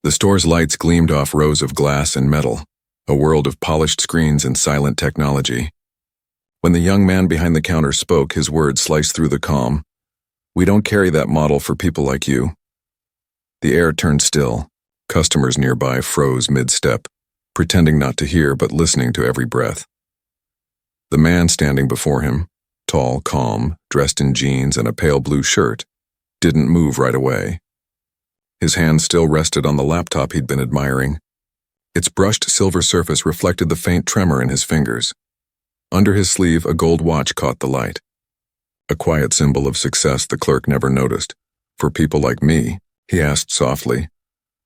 The store's lights gleamed off rows of glass and metal, a world of polished screens and silent technology. When the young man behind the counter spoke, his words sliced through the calm. "We don't carry that model for people like you." The air turned still. Customers nearby froze mid-step, pretending not to hear but listening to every breath. The man standing before him, tall, calm, dressed in jeans and a pale blue shirt, didn't move right away. His hand still rested on the laptop he'd been admiring. Its brushed silver surface reflected the faint tremor in his fingers. Under his sleeve, a gold watch caught the light. A quiet symbol of success the clerk never noticed. "For people like me?" he asked softly,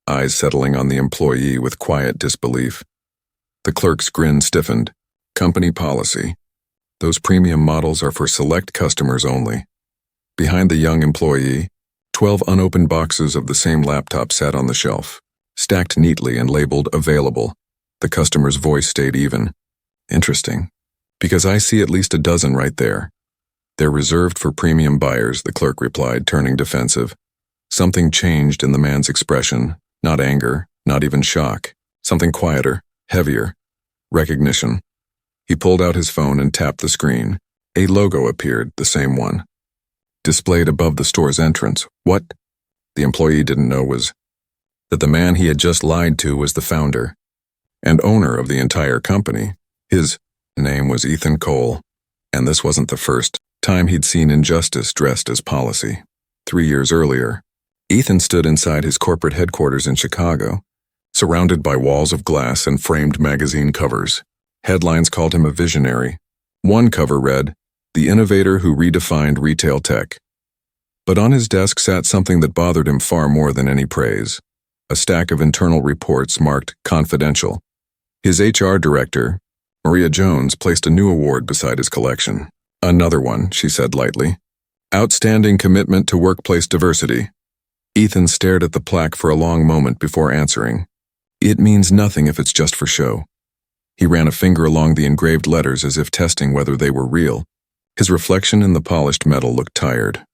eyes settling on the employee with quiet disbelief. The clerk's grin stiffened. "Company policy. Those premium models are for select customers only." Behind the young employee, 12 unopened boxes of the same laptop sat on the shelf, stacked neatly and labeled "available." The customer's voice stayed even. "Interesting, because I see at least a dozen right there." "They're reserved for premium buyers," the clerk replied, turning defensive. Something changed in the man's expression, not anger, not even shock. Something quieter, heavier. Recognition. He pulled out his phone and tapped the screen. A logo appeared, the same one, displayed above the store's entrance. What the employee didn't know was that the man he had just lied to was the founder and owner of the entire company. His name was Ethan Cole, and this wasn't the first time he'd seen injustice dressed as policy. 3 years earlier, Ethan stood inside his corporate headquarters in Chicago, surrounded by walls of glass and framed magazine covers. Headlines called him a visionary. One cover read, "The innovator who redefined retail tech." But on his desk sat something that bothered him far more than any praise. A stack of internal reports marked "confidential." His HR director, Maria Jones, placed a new award beside his collection. "Another one," she said lightly. "Outstanding commitment to workplace diversity." Ethan stared at the plaque for a long moment before answering. "It means nothing if it's just for show." He ran a finger along the engraved letters as if testing whether they were real. His reflection in the polished metal looked tired.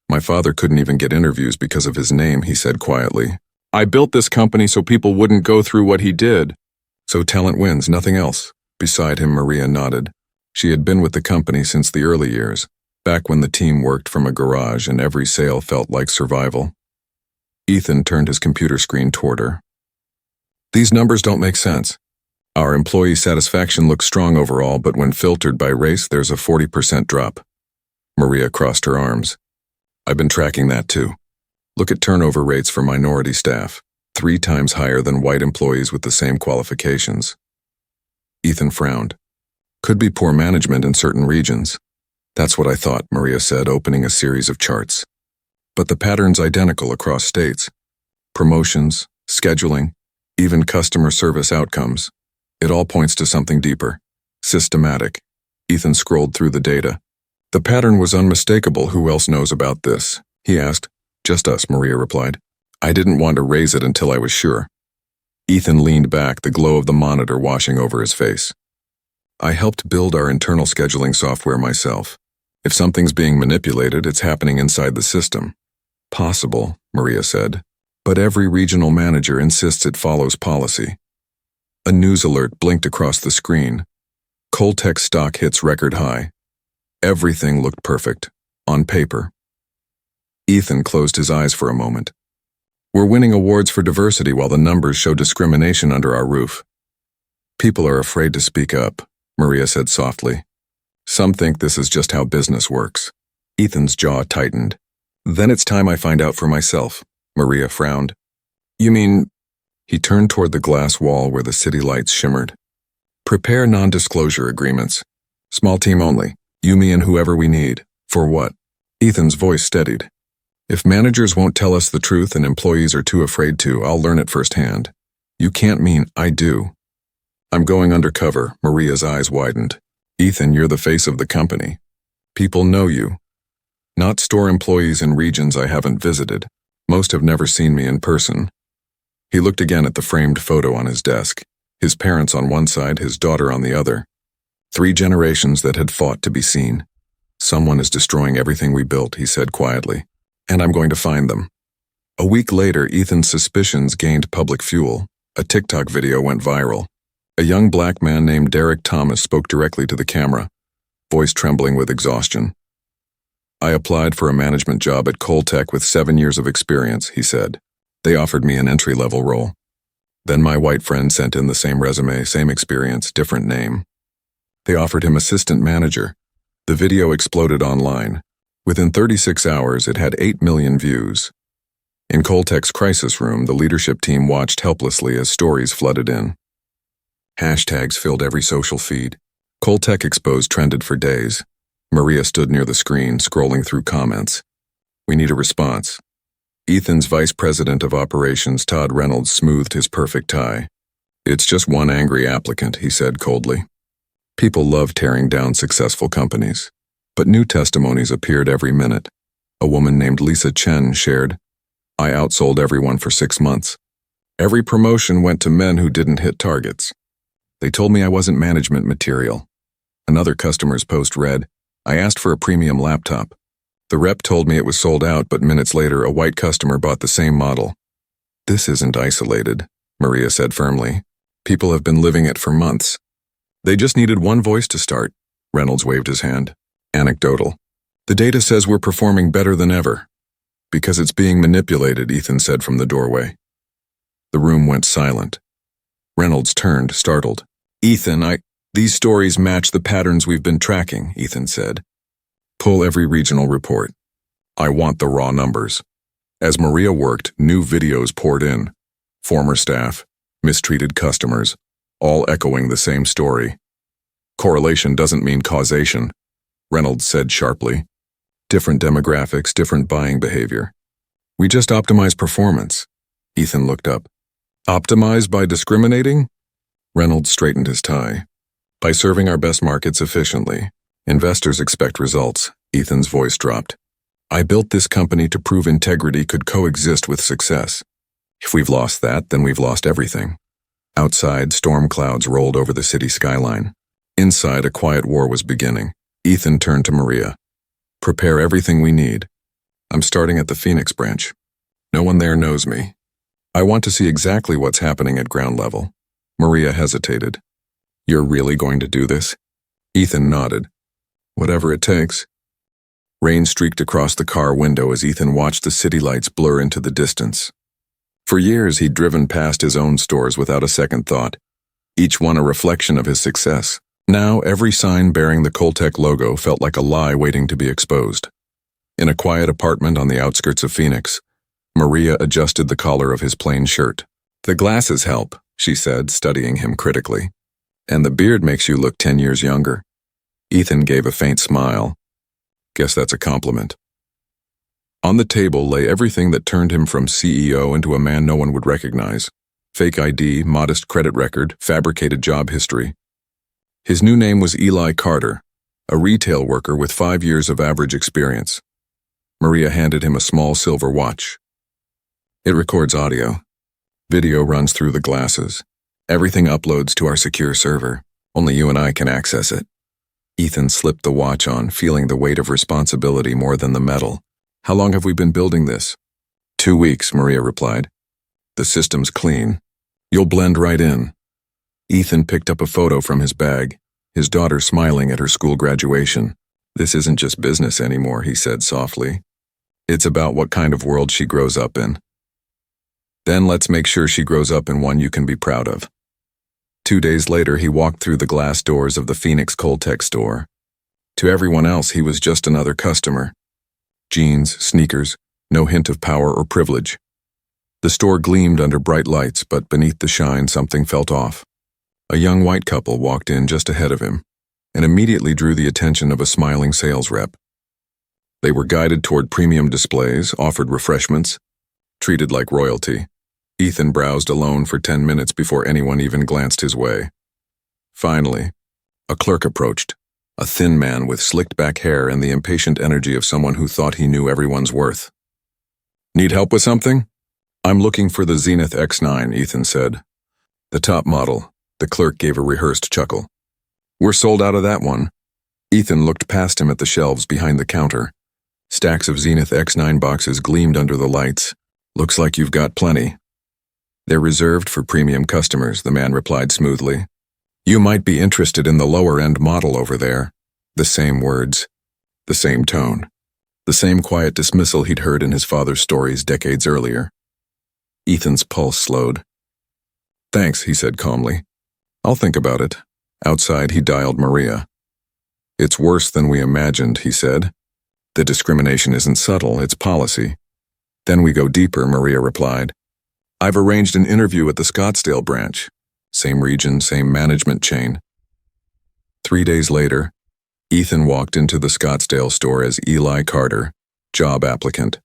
"My father couldn't even get interviews because of his name," he said quietly. "I built this company so people wouldn't go through what he did." "So talent wins, nothing else." Beside him, Maria nodded. She had been with the company since the early years, back when the team worked from a garage and every sale felt like survival. Ethan turned his computer screen toward her. "These numbers don't make sense. Our employee satisfaction looks strong overall, but when filtered by race, there's a 40% drop." Maria crossed her arms. "I've been tracking that too. Look at turnover rates for minority staff, 3 times higher than white employees with the same qualifications." Ethan frowned. "Could be poor management in certain regions." "That's what I thought," Maria said, opening a series of charts. "But the pattern's identical across states. Promotions, scheduling, even customer service outcomes. It all points to something deeper. Systematic." Ethan scrolled through the data. "The pattern was unmistakable. Who else knows about this?" he asked. "Just us," Maria replied. "I didn't want to raise it until I was sure." Ethan leaned back, the glow of the monitor washing over his face. "I helped build our internal scheduling software myself. If something's being manipulated, it's happening inside the system." "Possible," Maria said, "but every regional manager insists it follows policy." A news alert blinked across the screen. Coltech stock hits record high. Everything looked perfect, on paper. Ethan closed his eyes for a moment. "We're winning awards for diversity while the numbers show discrimination under our roof." "People are afraid to speak up," Maria said softly. "Some think this is just how business works." Ethan's jaw tightened. "Then it's time I find out for myself," Maria frowned. "You mean—" He turned toward the glass wall where the city lights shimmered. "Prepare non-disclosure agreements. Small team only. You, me, and whoever we need. For what?" Ethan's voice steadied. "If managers won't tell us the truth and employees are too afraid to, I'll learn it firsthand." "You can't mean I do." "I'm going undercover." Maria's eyes widened. "Ethan, you're the face of the company. People know you. Not store employees in regions I haven't visited. Most have never seen me in person." He looked again at the framed photo on his desk. His parents on one side, his daughter on the other. 3 generations that had fought to be seen. "Someone is destroying everything we built," he said quietly. "And I'm going to find them." A week later, Ethan's suspicions gained public fuel. A TikTok video went viral. A young black man named Derek Thomas spoke directly to the camera, voice trembling with exhaustion. "I applied for a management job at Coltech with 7 years of experience," he said. "They offered me an entry-level role. Then my white friend sent in the same resume, same experience, different name. They offered him assistant manager." The video exploded online. Within 36 hours, it had 8 million views. In Coltech's crisis room, the leadership team watched helplessly as stories flooded in. Hashtags filled every social feed. Coltech Exposed trended for days. Maria stood near the screen, scrolling through comments. "We need a response." Ethan's vice president of operations, Todd Reynolds, smoothed his perfect tie. "It's just one angry applicant," he said coldly. People love tearing down successful companies. But new testimonies appeared every minute. A woman named Lisa Chen shared, "I outsold everyone for 6 months. Every promotion went to men who didn't hit targets. They told me I wasn't management material." Another customer's post read, "I asked for a premium laptop. The rep told me it was sold out, but minutes later a white customer bought the same model." "This isn't isolated," Maria said firmly. "People have been living it for months. They just needed one voice to start." Reynolds waved his hand. "Anecdotal. The data says we're performing better than ever." "Because it's being manipulated," Ethan said from the doorway. The room went silent. Reynolds turned, startled. "Ethan, these stories match the patterns we've been tracking," Ethan said. "Pull every regional report. I want the raw numbers." As Maria worked, new videos poured in. Former staff, mistreated customers, all echoing the same story. "Correlation doesn't mean causation," Reynolds said sharply. "Different demographics, different buying behavior. We just optimize performance." Ethan looked up. "Optimize by discriminating?" Reynolds straightened his tie. "By serving our best markets efficiently. Investors expect results." Ethan's voice dropped. "I built this company to prove integrity could coexist with success. If we've lost that, then we've lost everything." Outside, storm clouds rolled over the city skyline. Inside, a quiet war was beginning. Ethan turned to Maria. "Prepare everything we need. I'm starting at the Phoenix branch. No one there knows me. I want to see exactly what's happening at ground level." Maria hesitated. "You're really going to do this?" Ethan nodded. "Whatever it takes." Rain streaked across the car window as Ethan watched the city lights blur into the distance. For years, he'd driven past his own stores without a second thought, each one a reflection of his success. Now, every sign bearing the Coltech logo felt like a lie waiting to be exposed. In a quiet apartment on the outskirts of Phoenix, Maria adjusted the collar of his plain shirt. "The glasses help," she said, studying him critically. "And the beard makes you look 10 years younger." Ethan gave a faint smile. "Guess that's a compliment." On the table lay everything that turned him from CEO into a man no one would recognize. Fake ID, modest credit record, fabricated job history. His new name was Eli Carter, a retail worker with 5 years of average experience. Maria handed him a small silver watch. "It records audio. Video runs through the glasses. Everything uploads to our secure server. Only you and I can access it." Ethan slipped the watch on, feeling the weight of responsibility more than the metal. "How long have we been building this?" 2 weeks, Maria replied. "The system's clean. You'll blend right in." Ethan picked up a photo from his bag, his daughter smiling at her school graduation. "This isn't just business anymore," he said softly. "It's about what kind of world she grows up in. Then let's make sure she grows up in one you can be proud of." 2 days later, he walked through the glass doors of the Phoenix Coltech store. To everyone else, he was just another customer. Jeans, sneakers, no hint of power or privilege. The store gleamed under bright lights, but beneath the shine, something felt off. A young white couple walked in just ahead of him, and immediately drew the attention of a smiling sales rep. They were guided toward premium displays, offered refreshments, treated like royalty. Ethan browsed alone for 10 minutes before anyone even glanced his way. Finally, a clerk approached, a thin man with slicked-back hair and the impatient energy of someone who thought he knew everyone's worth. "Need help with something?" "I'm looking for the Zenith X9, Ethan said. "The top model." The clerk gave a rehearsed chuckle. "We're sold out of that one." Ethan looked past him at the shelves behind the counter. Stacks of Zenith X9 boxes gleamed under the lights. Looks like you've got plenty. They're reserved for premium customers, the man replied smoothly. You might be interested in the lower-end model over there. The same words, the same tone, the same quiet dismissal he'd heard in his father's stories decades earlier. Ethan's pulse slowed. Thanks, he said calmly. I'll think about it. Outside, he dialed Maria. It's worse than we imagined, he said. The discrimination isn't subtle, it's policy. Then we go deeper, Maria replied. I've arranged an interview at the Scottsdale branch. Same region, same management chain. 3 days later, Ethan walked into the Scottsdale store as Eli Carter, job applicant.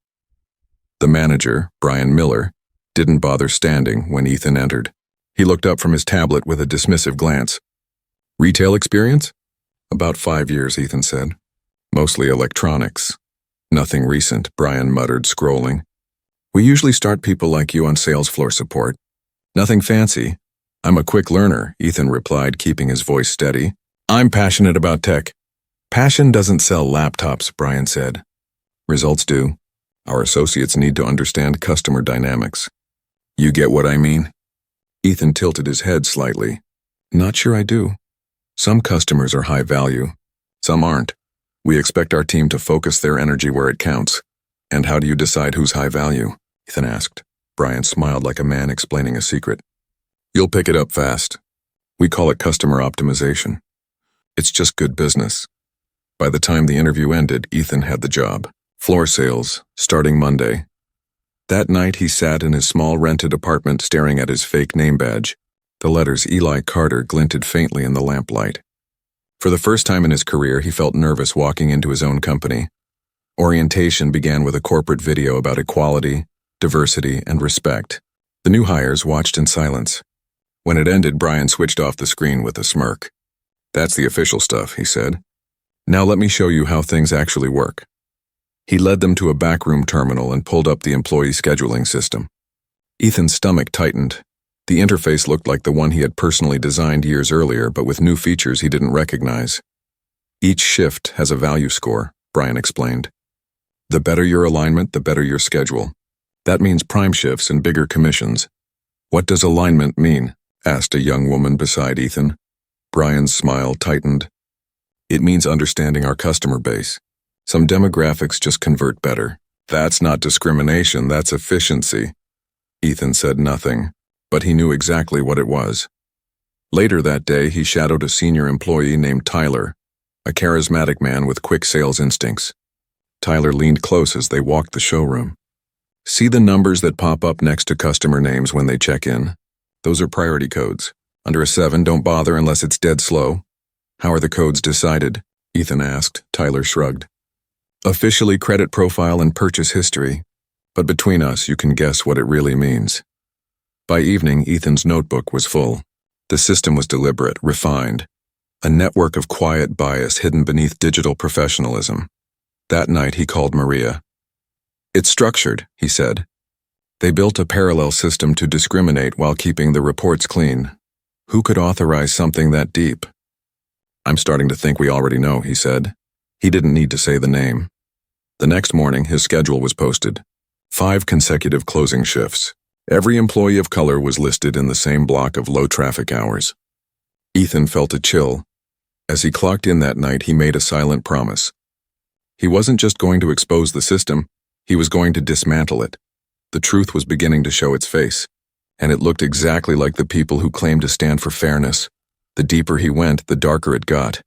The manager, Brian Miller, didn't bother standing when Ethan entered. He looked up from his tablet with a dismissive glance. Retail experience? About 5 years, Ethan said. Mostly electronics. Nothing recent, Brian muttered, scrolling. We usually start people like you on sales floor support. Nothing fancy. I'm a quick learner, Ethan replied, keeping his voice steady. I'm passionate about tech. Passion doesn't sell laptops, Brian said. Results do. Our associates need to understand customer dynamics. You get what I mean? Ethan tilted his head slightly. Not sure I do. Some customers are high value. Some aren't. We expect our team to focus their energy where it counts. And how do you decide who's high value? Ethan asked. Brian smiled like a man explaining a secret. You'll pick it up fast. We call it customer optimization. It's just good business. By the time the interview ended, Ethan had the job. Floor sales, starting Monday. That night he sat in his small rented apartment staring at his fake name badge. The letters Eli Carter glinted faintly in the lamplight. For the first time in his career, he felt nervous walking into his own company. Orientation began with a corporate video about equality, diversity, and respect. The new hires watched in silence. When it ended, Brian switched off the screen with a smirk. That's the official stuff, he said. Now let me show you how things actually work. He led them to a backroom terminal and pulled up the employee scheduling system. Ethan's stomach tightened. The interface looked like the one he had personally designed years earlier, but with new features he didn't recognize. Each shift has a value score, Brian explained. The better your alignment, the better your schedule. That means prime shifts and bigger commissions. What does alignment mean? Asked a young woman beside Ethan. Brian's smile tightened. It means understanding our customer base. Some demographics just convert better. That's not discrimination, that's efficiency. Ethan said nothing, but he knew exactly what it was. Later that day, he shadowed a senior employee named Tyler, a charismatic man with quick sales instincts. Tyler leaned close as they walked the showroom. See the numbers that pop up next to customer names when they check in? Those are priority codes. Under a 7, don't bother unless it's dead slow. How are the codes decided? Ethan asked. Tyler shrugged. Officially credit profile and purchase history, but between us you can guess what it really means. By evening, Ethan's notebook was full. The system was deliberate, refined, a network of quiet bias hidden beneath digital professionalism. That night he called Maria. It's structured, he said. They built a parallel system to discriminate while keeping the reports clean. Who could authorize something that deep? I'm starting to think we already know, he said. He didn't need to say the name. The next morning, his schedule was posted. 5 consecutive closing shifts. Every employee of color was listed in the same block of low-traffic hours. Ethan felt a chill. As he clocked in that night, he made a silent promise. He wasn't just going to expose the system, he was going to dismantle it. The truth was beginning to show its face, and it looked exactly like the people who claimed to stand for fairness. The deeper he went, the darker it got.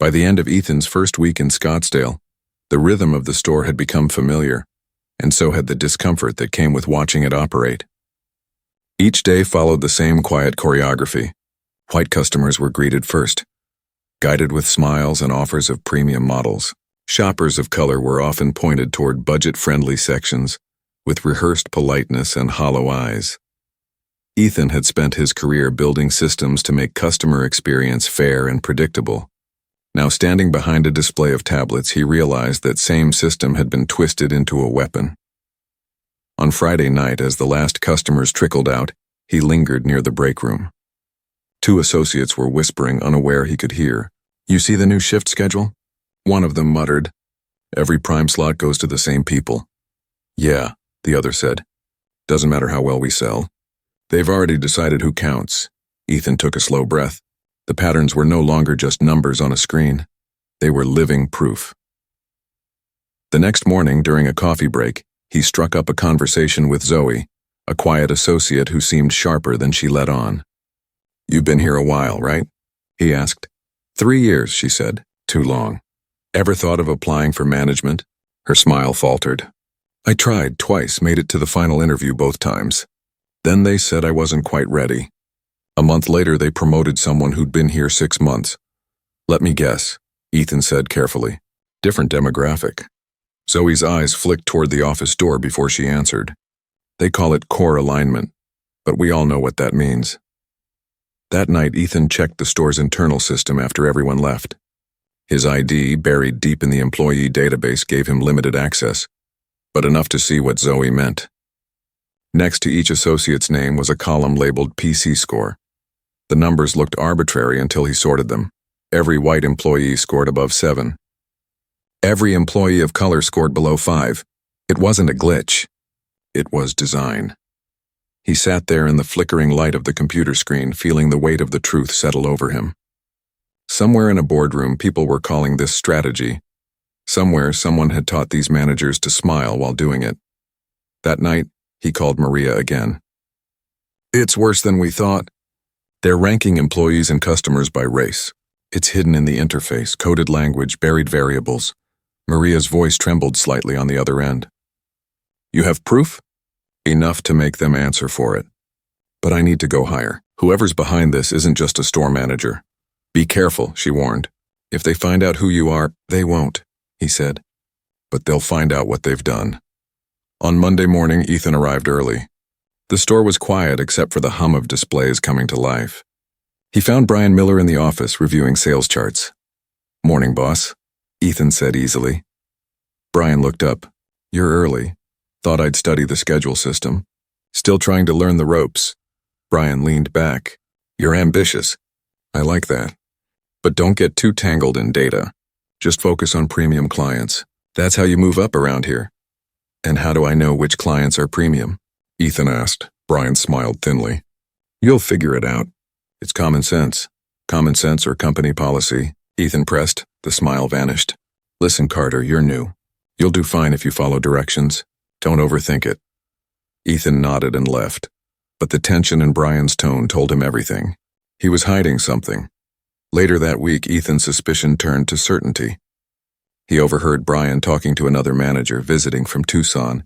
By the end of Ethan's first week in Scottsdale, the rhythm of the store had become familiar, and so had the discomfort that came with watching it operate. Each day followed the same quiet choreography. White customers were greeted first, guided with smiles and offers of premium models. Shoppers of color were often pointed toward budget-friendly sections, with rehearsed politeness and hollow eyes. Ethan had spent his career building systems to make customer experience fair and predictable. Now standing behind a display of tablets, he realized that same system had been twisted into a weapon. On Friday night, as the last customers trickled out, he lingered near the break room. 2 associates were whispering, unaware he could hear. You see the new shift schedule? One of them muttered. Every prime slot goes to the same people. Yeah, the other said. Doesn't matter how well we sell. They've already decided who counts. Ethan took a slow breath. The patterns were no longer just numbers on a screen. They were living proof. The next morning, during a coffee break, he struck up a conversation with Zoe, a quiet associate who seemed sharper than she let on. "You've been here a while, right?" he asked. 3 years, she said. Too long. Ever thought of applying for management? Her smile faltered. I tried twice, made it to the final interview both times. Then they said I wasn't quite ready. A month later, they promoted someone who'd been here 6 months. Let me guess, Ethan said carefully. Different demographic. Zoe's eyes flicked toward the office door before she answered. They call it core alignment, but we all know what that means. That night, Ethan checked the store's internal system after everyone left. His ID, buried deep in the employee database, gave him limited access, but enough to see what Zoe meant. Next to each associate's name was a column labeled PC score. The numbers looked arbitrary until he sorted them. Every white employee scored above 7. Every employee of color scored below 5. It wasn't a glitch. It was design. He sat there in the flickering light of the computer screen, feeling the weight of the truth settle over him. Somewhere in a boardroom, people were calling this strategy. Somewhere, someone had taught these managers to smile while doing it. That night, he called Maria again. It's worse than we thought. They're ranking employees and customers by race. It's hidden in the interface, coded language, buried variables. Maria's voice trembled slightly on the other end. You have proof? Enough to make them answer for it. But I need to go higher. Whoever's behind this isn't just a store manager. Be careful, she warned. If they find out who you are, they won't, he said. But they'll find out what they've done. On Monday morning, Ethan arrived early. The store was quiet except for the hum of displays coming to life. He found Brian Miller in the office reviewing sales charts. Morning, boss, Ethan said easily. Brian looked up. You're early. Thought I'd study the schedule system. Still trying to learn the ropes. Brian leaned back. You're ambitious. I like that. But don't get too tangled in data. Just focus on premium clients. That's how you move up around here. And how do I know which clients are premium? Ethan asked. Brian smiled thinly. You'll figure it out. It's common sense. Common sense or company policy. Ethan pressed. The smile vanished. Listen, Carter, you're new. You'll do fine if you follow directions. Don't overthink it. Ethan nodded and left. But the tension in Brian's tone told him everything. He was hiding something. Later that week, Ethan's suspicion turned to certainty. He overheard Brian talking to another manager visiting from Tucson.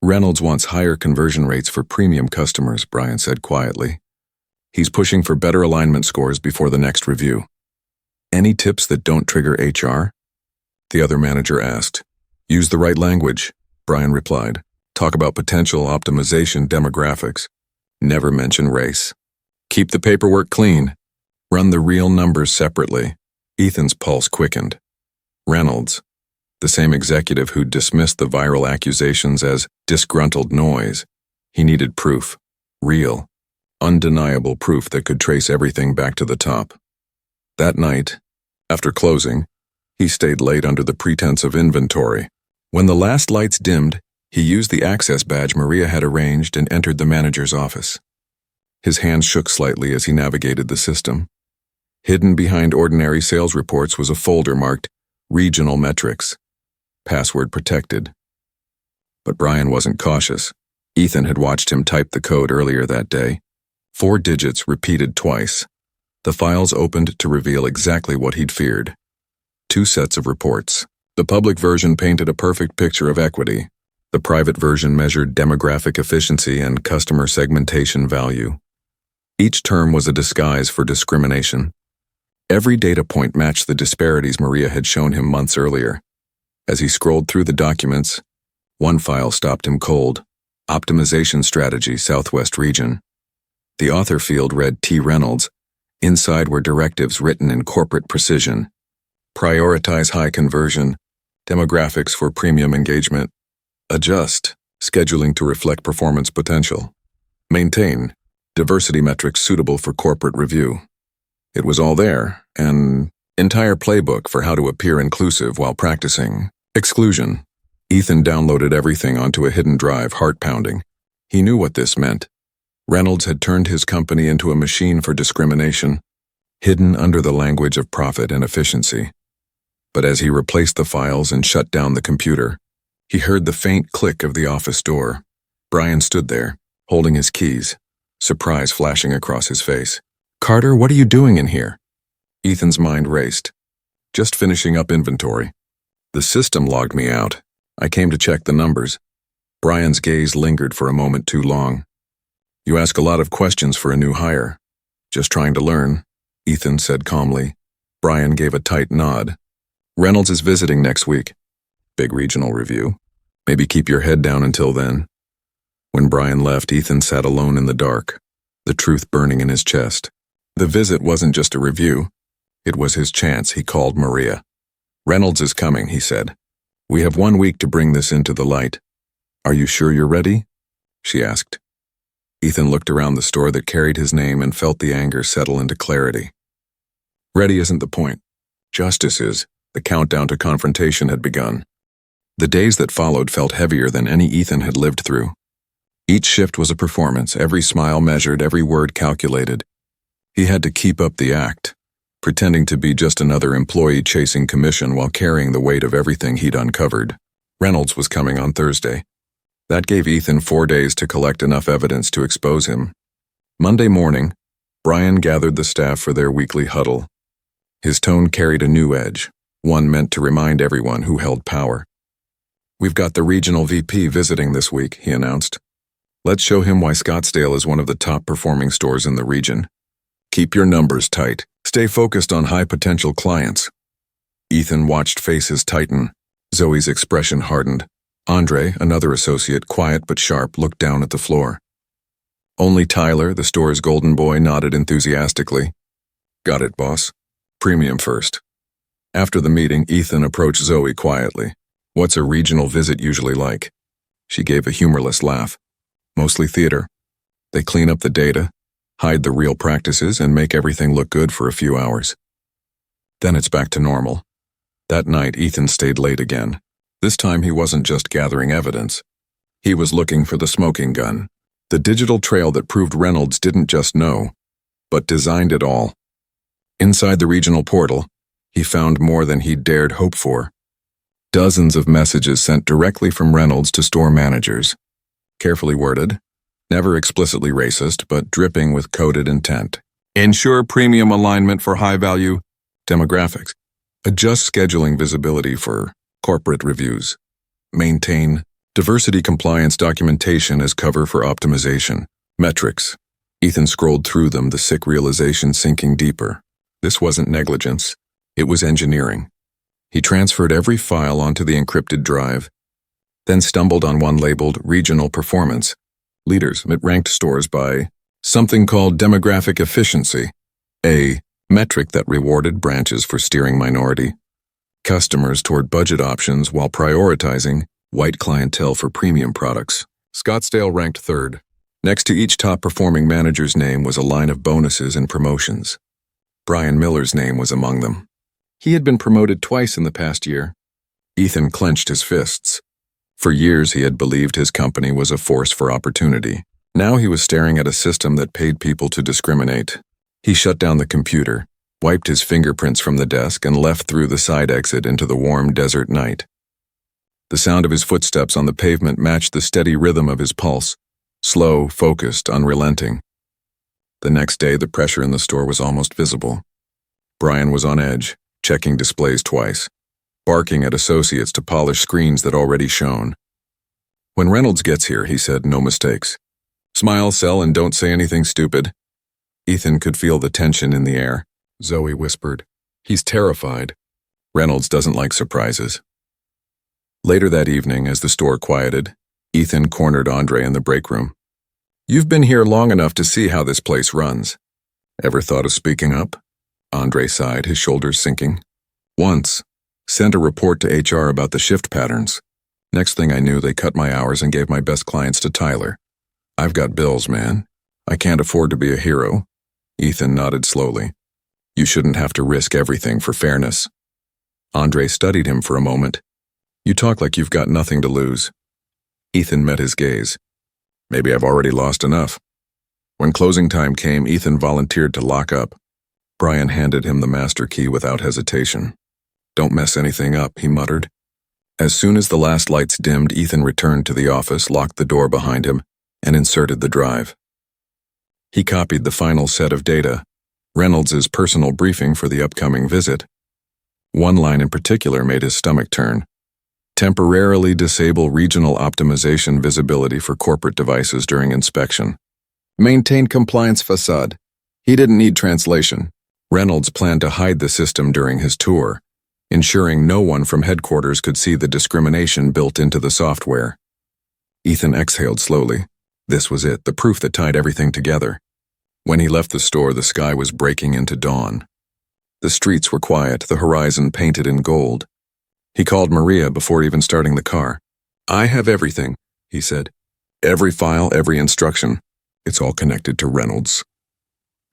Reynolds wants higher conversion rates for premium customers, Brian said quietly. He's pushing for better alignment scores before the next review. Any tips that don't trigger HR? The other manager asked. Use the right language, Brian replied. Talk about potential optimization demographics. Never mention race. Keep the paperwork clean. Run the real numbers separately. Ethan's pulse quickened. Reynolds, the same executive who dismissed the viral accusations as disgruntled noise. He needed proof. Real, undeniable proof that could trace everything back to the top. That night, after closing, he stayed late under the pretense of inventory. When the last lights dimmed, he used the access badge Maria had arranged and entered the manager's office. His hands shook slightly as he navigated the system. Hidden behind ordinary sales reports was a folder marked Regional Metrics, password protected. But Brian wasn't cautious. Ethan had watched him type the code earlier that day. 4 digits repeated twice. The files opened to reveal exactly what he'd feared. 2 sets of reports. The public version painted a perfect picture of equity. The private version measured demographic efficiency and customer segmentation value. Each term was a disguise for discrimination. Every data point matched the disparities Maria had shown him months earlier. As he scrolled through the documents, one file stopped him cold. Optimization Strategy, Southwest Region. The author field read T. Reynolds. Inside were directives written in corporate precision. Prioritize high conversion. Demographics for premium engagement. Adjust. Scheduling to reflect performance potential. Maintain. Diversity metrics suitable for corporate review. It was all there, an entire playbook for how to appear inclusive while practicing exclusion. Ethan downloaded everything onto a hidden drive, heart pounding. He knew what this meant. Reynolds had turned his company into a machine for discrimination, hidden under the language of profit and efficiency. But as he replaced the files and shut down the computer, he heard the faint click of the office door. Brian stood there, holding his keys, surprise flashing across his face. "Carter, what are you doing in here?" Ethan's mind raced. "Just finishing up inventory. The system logged me out. I came to check the numbers." Brian's gaze lingered for a moment too long. "You ask a lot of questions for a new hire." "Just trying to learn," Ethan said calmly. Brian gave a tight nod. "Reynolds is visiting next week. Big regional review. Maybe keep your head down until then." When Brian left, Ethan sat alone in the dark, the truth burning in his chest. The visit wasn't just a review. It was his chance. He called Maria. "Reynolds is coming," he said. "We have 1 week to bring this into the light." "Are you sure you're ready?" she asked. Ethan looked around the store that carried his name and felt the anger settle into clarity. Ready isn't the point. Justice is. The countdown to confrontation had begun. The days that followed felt heavier than any Ethan had lived through. Each shift was a performance, every smile measured, every word calculated. He had to keep up the act, pretending to be just another employee chasing commission while carrying the weight of everything he'd uncovered. Reynolds was coming on Thursday. That gave Ethan 4 days to collect enough evidence to expose him. Monday morning, Brian gathered the staff for their weekly huddle. His tone carried a new edge, one meant to remind everyone who held power. "We've got the regional VP visiting this week," he announced. "Let's show him why Scottsdale is one of the top-performing stores in the region. Keep your numbers tight. Stay focused on high-potential clients." Ethan watched faces tighten. Zoe's expression hardened. Andre, another associate, quiet but sharp, looked down at the floor. Only Tyler, the store's golden boy, nodded enthusiastically. "Got it, boss. Premium first." After the meeting, Ethan approached Zoe quietly. "What's a regional visit usually like?" She gave a humorless laugh. "Mostly theater. They clean up the data, hide the real practices, and make everything look good for a few hours. Then it's back to normal." That night, Ethan stayed late again. This time he wasn't just gathering evidence. He was looking for the smoking gun, the digital trail that proved Reynolds didn't just know, but designed it all. Inside the regional portal, he found more than he'd dared hope for. Dozens of messages sent directly from Reynolds to store managers. Carefully worded, never explicitly racist, but dripping with coded intent. Ensure premium alignment for high-value demographics. Adjust scheduling visibility for corporate reviews. Maintain diversity compliance documentation as cover for optimization. Metrics. Ethan scrolled through them, the sick realization sinking deeper. This wasn't negligence. It was engineering. He transferred every file onto the encrypted drive, then stumbled on one labeled Regional Performance. Leaders. It ranked stores by something called demographic efficiency, a metric that rewarded branches for steering minority customers toward budget options while prioritizing white clientele for premium products. Scottsdale ranked third. Next to each top-performing manager's name was a line of bonuses and promotions. Brian Miller's name was among them. He had been promoted twice in the past year. Ethan clenched his fists. For years he had believed his company was a force for opportunity. Now he was staring at a system that paid people to discriminate. He shut down the computer, wiped his fingerprints from the desk, and left through the side exit into the warm desert night. The sound of his footsteps on the pavement matched the steady rhythm of his pulse, slow, focused, unrelenting. The next day, the pressure in the store was almost visible. Brian was on edge, checking displays twice, barking at associates to polish screens that already shone. "When Reynolds gets here," he said, "no mistakes. Smile, sell, and don't say anything stupid." Ethan could feel the tension in the air. Zoe whispered, "He's terrified. Reynolds doesn't like surprises." Later that evening, as the store quieted, Ethan cornered Andre in the break room. "You've been here long enough to see how this place runs. Ever thought of speaking up?" Andre sighed, his shoulders sinking. "Once. Sent a report to HR about the shift patterns. Next thing I knew, they cut my hours and gave my best clients to Tyler. I've got bills, man. I can't afford to be a hero." Ethan nodded slowly. "You shouldn't have to risk everything for fairness." Andre studied him for a moment. "You talk like you've got nothing to lose." Ethan met his gaze. Maybe I've already lost enough. When closing time came, Ethan volunteered to lock up. Brian handed him the master key without hesitation. "Don't mess anything up," he muttered. As soon as the last lights dimmed, Ethan returned to the office, locked the door behind him, and inserted the drive. He copied the final set of data, Reynolds' personal briefing for the upcoming visit. One line in particular made his stomach turn. Temporarily disable regional optimization visibility for corporate devices during inspection. Maintain compliance facade. He didn't need translation. Reynolds planned to hide the system during his tour, ensuring no one from headquarters could see the discrimination built into the software. Ethan exhaled slowly. This was it, the proof that tied everything together. When he left the store, the sky was breaking into dawn. The streets were quiet, the horizon painted in gold. He called Maria before even starting the car. "I have everything," he said. "Every file, every instruction. It's all connected to Reynolds."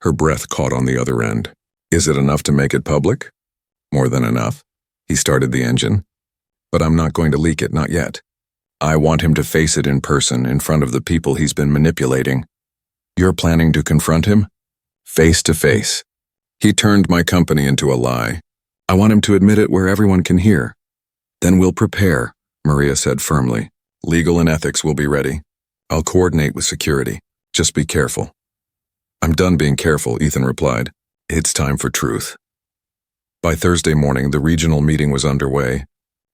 Her breath caught on the other end. "Is it enough to make it public?" "More than enough." He started the engine. "But I'm not going to leak it, not yet. I want him to face it in person, in front of the people he's been manipulating." "You're planning to confront him?" "Face to face. He turned my company into a lie. I want him to admit it where everyone can hear." "Then we'll prepare," Maria said firmly. "Legal and ethics will be ready. I'll coordinate with security. Just be careful." "I'm done being careful," Ethan replied. "It's time for truth." By Thursday morning, the regional meeting was underway.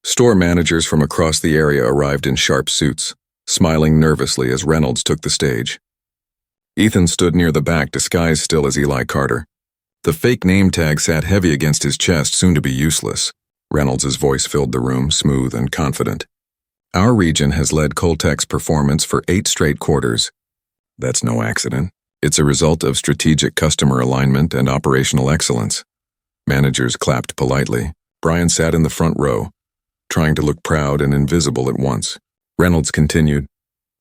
Store managers from across the area arrived in sharp suits, smiling nervously as Reynolds took the stage. Ethan stood near the back, disguised still as Eli Carter. The fake name tag sat heavy against his chest, soon to be useless. Reynolds' voice filled the room, smooth and confident. "Our region has led Coltech's performance for 8 straight quarters. That's no accident. It's a result of strategic customer alignment and operational excellence." Managers clapped politely. Brian sat in the front row, trying to look proud and invisible at once. Reynolds continued,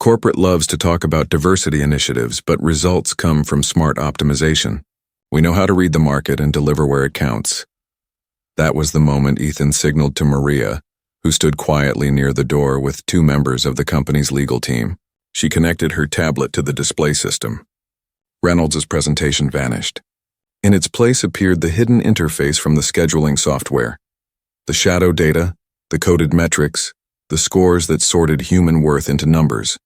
"Corporate loves to talk about diversity initiatives, but results come from smart optimization. We know how to read the market and deliver where it counts." That was the moment Ethan signaled to Maria, who stood quietly near the door with 2 members of the company's legal team. She connected her tablet to the display system. Reynolds' presentation vanished. In its place appeared the hidden interface from the scheduling software. The shadow data, the coded metrics, the scores that sorted human worth into numbers.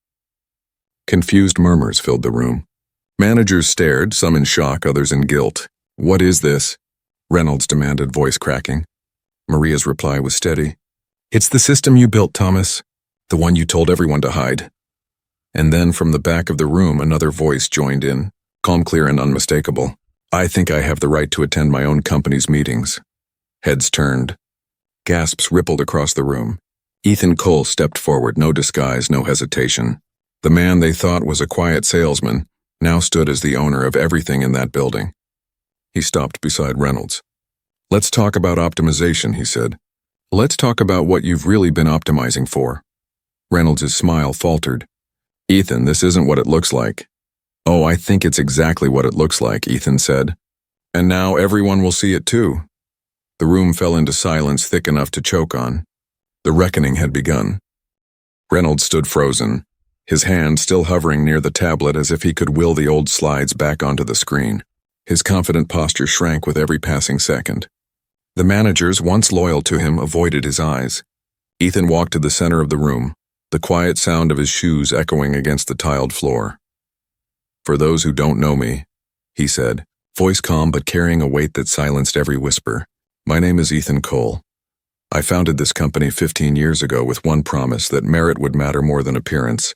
Confused murmurs filled the room. Managers stared, some in shock, others in guilt. "What is this?" Reynolds demanded, voice cracking. Maria's reply was steady. "It's the system you built, Thomas. The one you told everyone to hide." And then from the back of the room, another voice joined in, calm, clear, and unmistakable. "I think I have the right to attend my own company's meetings." Heads turned. Gasps rippled across the room. Ethan Cole stepped forward, no disguise, no hesitation. The man they thought was a quiet salesman now stood as the owner of everything in that building. He stopped beside Reynolds. "Let's talk about optimization," he said. "Let's talk about what you've really been optimizing for." Reynolds' smile faltered. "Ethan, this isn't what it looks like." "Oh, I think it's exactly what it looks like," Ethan said. "And now everyone will see it too." The room fell into silence thick enough to choke on. The reckoning had begun. Reynolds stood frozen, his hand still hovering near the tablet as if he could will the old slides back onto the screen. His confident posture shrank with every passing second. The managers, once loyal to him, avoided his eyes. Ethan walked to the center of the room, the quiet sound of his shoes echoing against the tiled floor. "For those who don't know me," he said, voice calm but carrying a weight that silenced every whisper, "my name is Ethan Cole. I founded this company 15 years ago with one promise, that merit would matter more than appearance,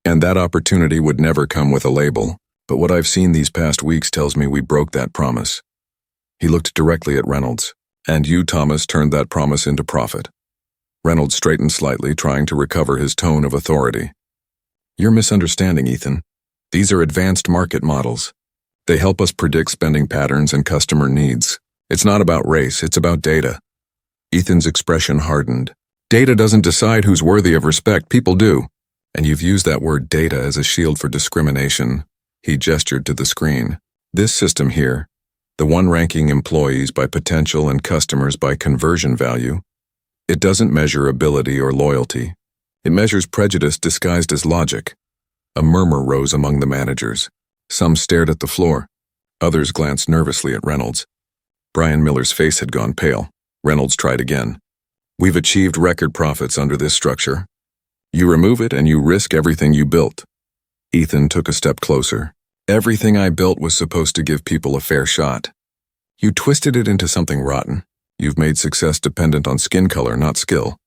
and that opportunity would never come with a label. But what I've seen these past weeks tells me we broke that promise." He looked directly at Reynolds. "And you, Thomas, turned that promise into profit." Reynolds straightened slightly, trying to recover his tone of authority. "You're misunderstanding, Ethan. These are advanced market models. They help us predict spending patterns and customer needs. It's not about race, it's about data." Ethan's expression hardened. "Data doesn't decide who's worthy of respect, people do. And you've used that word data as a shield for discrimination." He gestured to the screen. "This system here, the one ranking employees by potential and customers by conversion value, it doesn't measure ability or loyalty. It measures prejudice disguised as logic. A murmur rose among the managers. Some stared at the floor. Others glanced nervously at Reynolds. Brian Miller's face had gone pale. Reynolds tried again. "We've achieved record profits under this structure. You remove it and you risk everything you built." Ethan took a step closer. "Everything I built was supposed to give people a fair shot. You twisted it into something rotten. You've made success dependent on skin color, not skill."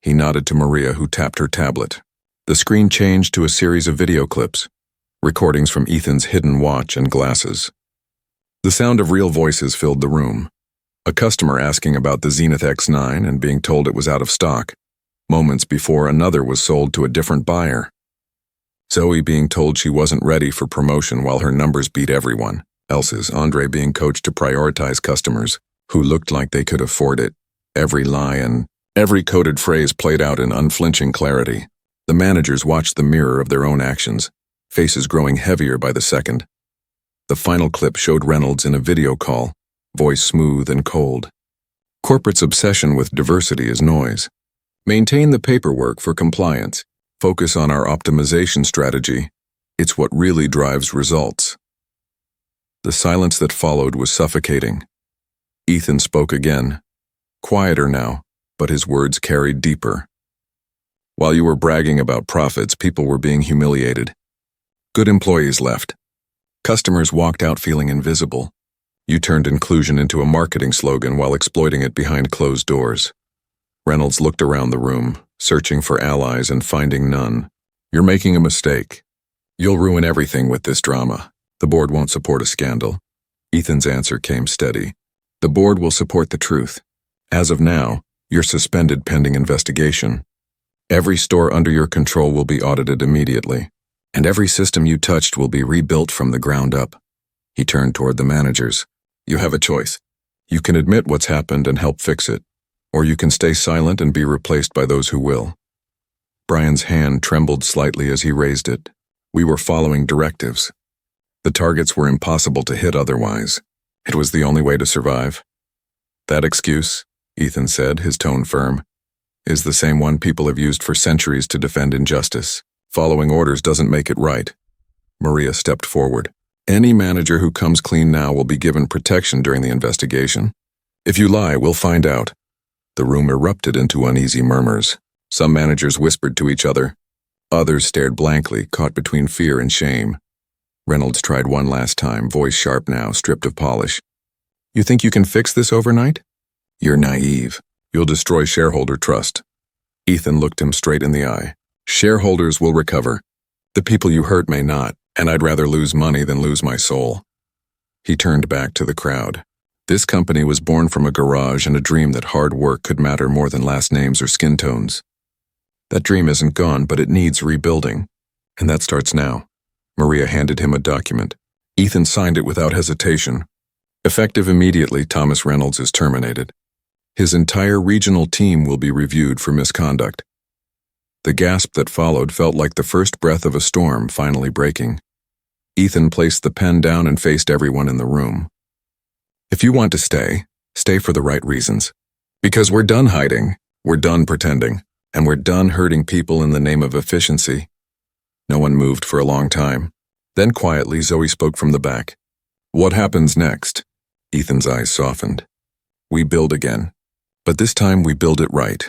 He nodded to Maria, who tapped her tablet. The screen changed to a series of video clips, recordings from Ethan's hidden watch and glasses. The sound of real voices filled the room. A customer asking about the Zenith X9 and being told it was out of stock. Moments before, another was sold to a different buyer. Zoe being told she wasn't ready for promotion while her numbers beat everyone else's. Andre being coached to prioritize customers who looked like they could afford it. Every lie and every coded phrase played out in unflinching clarity. The managers watched the mirror of their own actions, faces growing heavier by the second. The final clip showed Reynolds in a video call, voice smooth and cold. "Corporate's obsession with diversity is noise. Maintain the paperwork for compliance. Focus on our optimization strategy. It's what really drives results." The silence that followed was suffocating. Ethan spoke again, quieter now, but his words carried deeper. "While you were bragging about profits, people were being humiliated. Good employees left. Customers walked out feeling invisible. You turned inclusion into a marketing slogan while exploiting it behind closed doors." Reynolds looked around the room, searching for allies and finding none. "You're making a mistake. You'll ruin everything with this drama. The board won't support a scandal." Ethan's answer came steady. "The board will support the truth. As of now, you're suspended pending investigation. Every store under your control will be audited immediately, and every system you touched will be rebuilt from the ground up." He turned toward the managers. "You have a choice. You can admit what's happened and help fix it, or you can stay silent and be replaced by those who will." Brian's hand trembled slightly as he raised it. "We were following directives. The targets were impossible to hit otherwise. It was the only way to survive." "That excuse," Ethan said, his tone firm, "is the same one people have used for centuries to defend injustice. Following orders doesn't make it right." Maria stepped forward. "Any manager who comes clean now will be given protection during the investigation. If you lie, we'll find out." The room erupted into uneasy murmurs. Some managers whispered to each other. Others stared blankly, caught between fear and shame. Reynolds tried one last time, voice sharp now, stripped of polish. "You think you can fix this overnight? You're naive. You'll destroy shareholder trust." Ethan looked him straight in the eye. "Shareholders will recover. The people you hurt may not, and I'd rather lose money than lose my soul." He turned back to the crowd. "This company was born from a garage and a dream that hard work could matter more than last names or skin tones. That dream isn't gone, but it needs rebuilding, and that starts now." Maria handed him a document. Ethan signed it without hesitation. "Effective immediately, Thomas Reynolds is terminated. His entire regional team will be reviewed for misconduct." The gasp that followed felt like the first breath of a storm finally breaking. Ethan placed the pen down and faced everyone in the room. "If you want to stay, stay for the right reasons. Because we're done hiding, we're done pretending, and we're done hurting people in the name of efficiency." No one moved for a long time. Then quietly, Zoe spoke from the back. "What happens next?" Ethan's eyes softened. "We build again, but this time we build it right."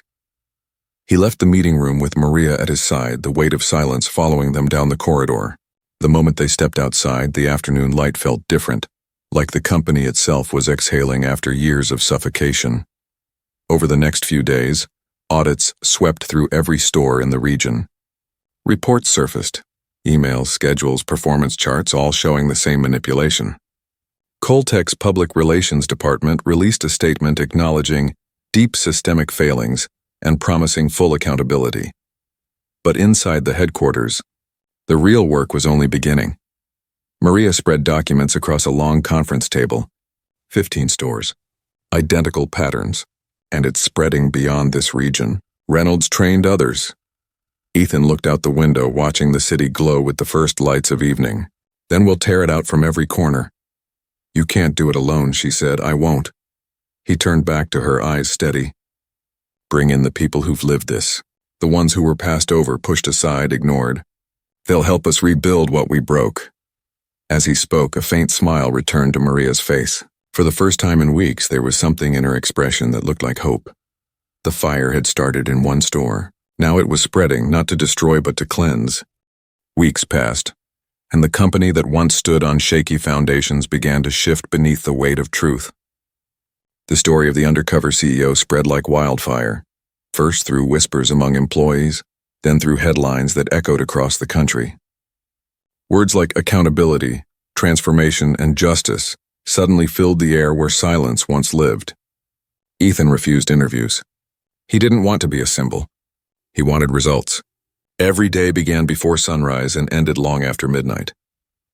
He left the meeting room with Maria at his side, the weight of silence following them down the corridor. The moment they stepped outside, the afternoon light felt different, like the company itself was exhaling after years of suffocation. Over the next few days, audits swept through every store in the region. Reports surfaced, emails, schedules, performance charts, all showing the same manipulation. Coltech's Public Relations Department released a statement acknowledging deep systemic failings and promising full accountability. But inside the headquarters, the real work was only beginning. Maria spread documents across a long conference table. 15 stores, identical patterns, and it's spreading beyond this region. Reynolds trained others. Ethan looked out the window, watching the city glow with the first lights of evening. "Then we'll tear it out from every corner." "You can't do it alone," she said. "I won't." He turned back to her, eyes steady. "Bring in the people who've lived this. The ones who were passed over, pushed aside, ignored. They'll help us rebuild what we broke. As he spoke, a faint smile returned to Maria's face. For the first time in weeks, there was something in her expression that looked like hope. The fire had started in one store. Now it was spreading, not to destroy but to cleanse. Weeks passed, and the company that once stood on shaky foundations began to shift beneath the weight of truth. The story of the undercover CEO spread like wildfire, first through whispers among employees, then through headlines that echoed across the country. Words like accountability, transformation, and justice suddenly filled the air where silence once lived. Ethan refused interviews. He didn't want to be a symbol. He wanted results. Every day began before sunrise and ended long after midnight.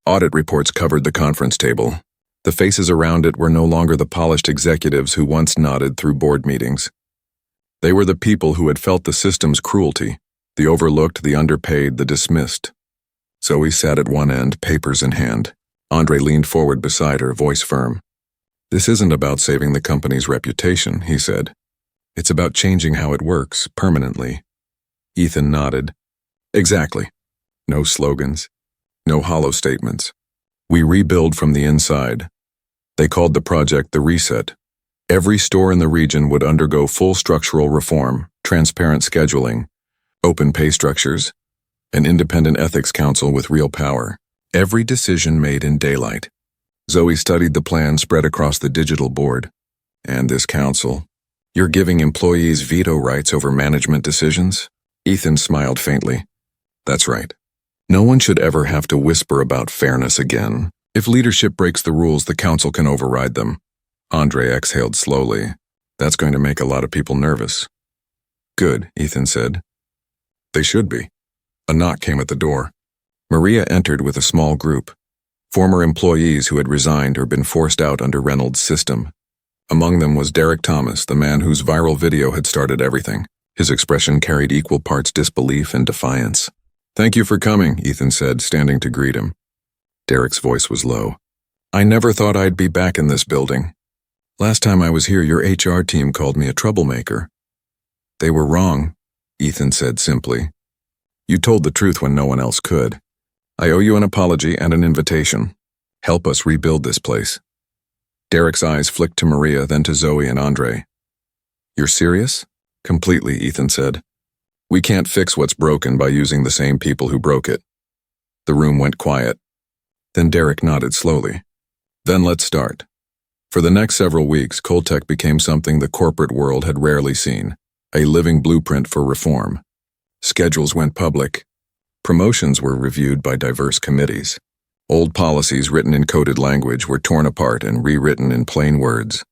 Audit reports covered the conference table. The faces around it were no longer the polished executives who once nodded through board meetings. They were the people who had felt the system's cruelty, the overlooked, the underpaid, the dismissed. Zoe sat at one end, papers in hand. Andre leaned forward beside her, voice firm. "This isn't about saving the company's reputation," he said. "It's about changing how it works, permanently." Ethan nodded. "Exactly. No slogans. No hollow statements. We rebuild from the inside." They called the project the Reset. Every store in the region would undergo full structural reform, transparent scheduling, open pay structures, an independent ethics council with real power. Every decision made in daylight. Zoe studied the plan spread across the digital board. "And this council? You're giving employees veto rights over management decisions?" Ethan smiled faintly. "That's right. No one should ever have to whisper about fairness again. If leadership breaks the rules, the council can override them." Andre exhaled slowly. "That's going to make a lot of people nervous." "Good," Ethan said. "They should be." A knock came at the door. Maria entered with a small group, former employees who had resigned or been forced out under Reynolds' system. Among them was Derek Thomas, the man whose viral video had started everything. His expression carried equal parts disbelief and defiance. "Thank you for coming," Ethan said, standing to greet him. Derek's voice was low. "I never thought I'd be back in this building. Last time I was here, your HR team called me a troublemaker." "They were wrong," Ethan said simply. "You told the truth when no one else could. I owe you an apology and an invitation. Help us rebuild this place." Derek's eyes flicked to Maria, then to Zoe and Andre. "You're serious?" "Completely," Ethan said. "We can't fix what's broken by using the same people who broke it." The room went quiet. Then Derek nodded slowly. "Then let's start." For the next several weeks, Coltech became something the corporate world had rarely seen, a living blueprint for reform. Schedules went public. Promotions were reviewed by diverse committees. Old policies written in coded language were torn apart and rewritten in plain words.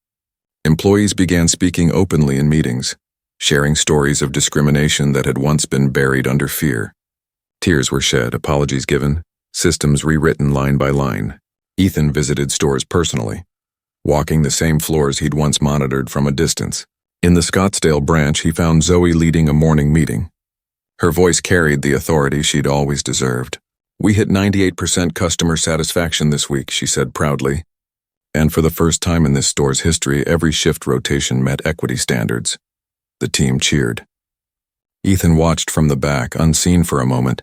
Employees began speaking openly in meetings, sharing stories of discrimination that had once been buried under fear. Tears were shed, apologies given, systems rewritten line by line. Ethan visited stores personally, walking the same floors he'd once monitored from a distance. In the Scottsdale branch, he found Zoe leading a morning meeting. Her voice carried the authority she'd always deserved. "We hit 98% customer satisfaction this week," she said proudly. And for the first time in this store's history, every shift rotation met equity standards. The team cheered. Ethan watched from the back, unseen for a moment,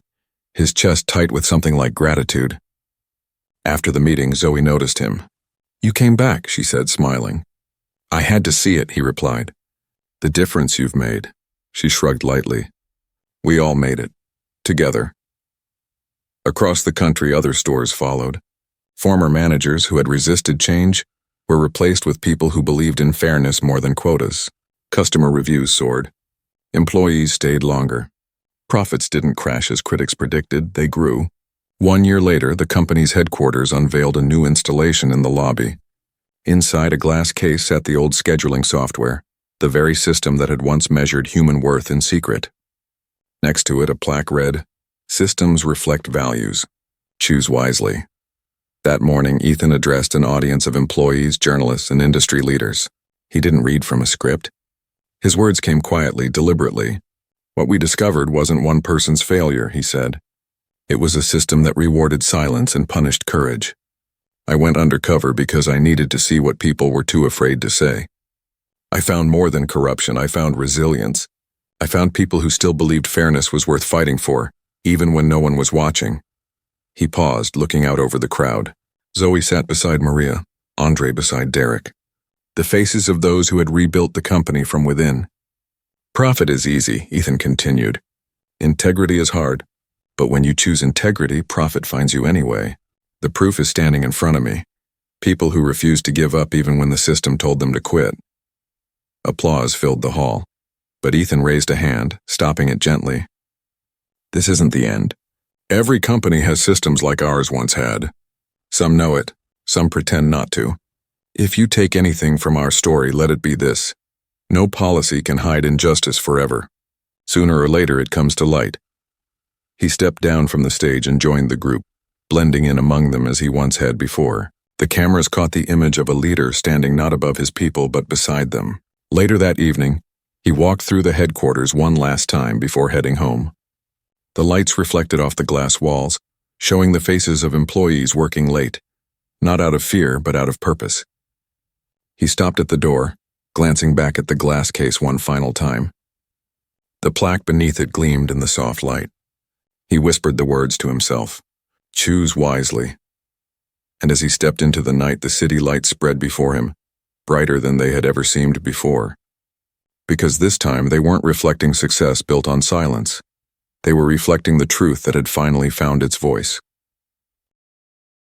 his chest tight with something like gratitude. After the meeting, Zoe noticed him. "You came back," she said, smiling. "I had to see it," he replied. "The difference you've made." She shrugged lightly. "We all made it. Together." Across the country, other stores followed. Former managers who had resisted change were replaced with people who believed in fairness more than quotas. Customer reviews soared. Employees stayed longer. Profits didn't crash as critics predicted, they grew. 1 year later, the company's headquarters unveiled a new installation in the lobby. Inside a glass case sat the old scheduling software, the very system that had once measured human worth in secret. Next to it, a plaque read, "Systems reflect values. Choose wisely." That morning, Ethan addressed an audience of employees, journalists, and industry leaders. He didn't read from a script. His words came quietly, deliberately. "What we discovered wasn't one person's failure," he said. "It was a system that rewarded silence and punished courage. I went undercover because I needed to see what people were too afraid to say. I found more than corruption, I found resilience. I found people who still believed fairness was worth fighting for, even when no one was watching. He paused, looking out over the crowd. Zoe sat beside Maria, Andre beside Derek. The faces of those who had rebuilt the company from within. Profit is easy, Ethan continued. Integrity is hard, but when you choose integrity, profit finds you anyway. The proof is standing in front of me. People who refused to give up even when the system told them to quit. Applause filled the hall, but Ethan raised a hand, stopping it gently. This isn't the end. Every company has systems like ours once had. Some know it, some pretend not to. If you take anything from our story, let it be this. No policy can hide injustice forever. Sooner or later it comes to light. He stepped down from the stage and joined the group, blending in among them as he once had before. The cameras caught the image of a leader standing not above his people but beside them. Later that evening, he walked through the headquarters one last time before heading home. The lights reflected off the glass walls, showing the faces of employees working late, not out of fear but out of purpose. He stopped at the door, glancing back at the glass case one final time. The plaque beneath it gleamed in the soft light. He whispered the words to himself, "Choose wisely." And as he stepped into the night, the city lights spread before him, brighter than they had ever seemed before. Because this time they weren't reflecting success built on silence. They were reflecting the truth that had finally found its voice.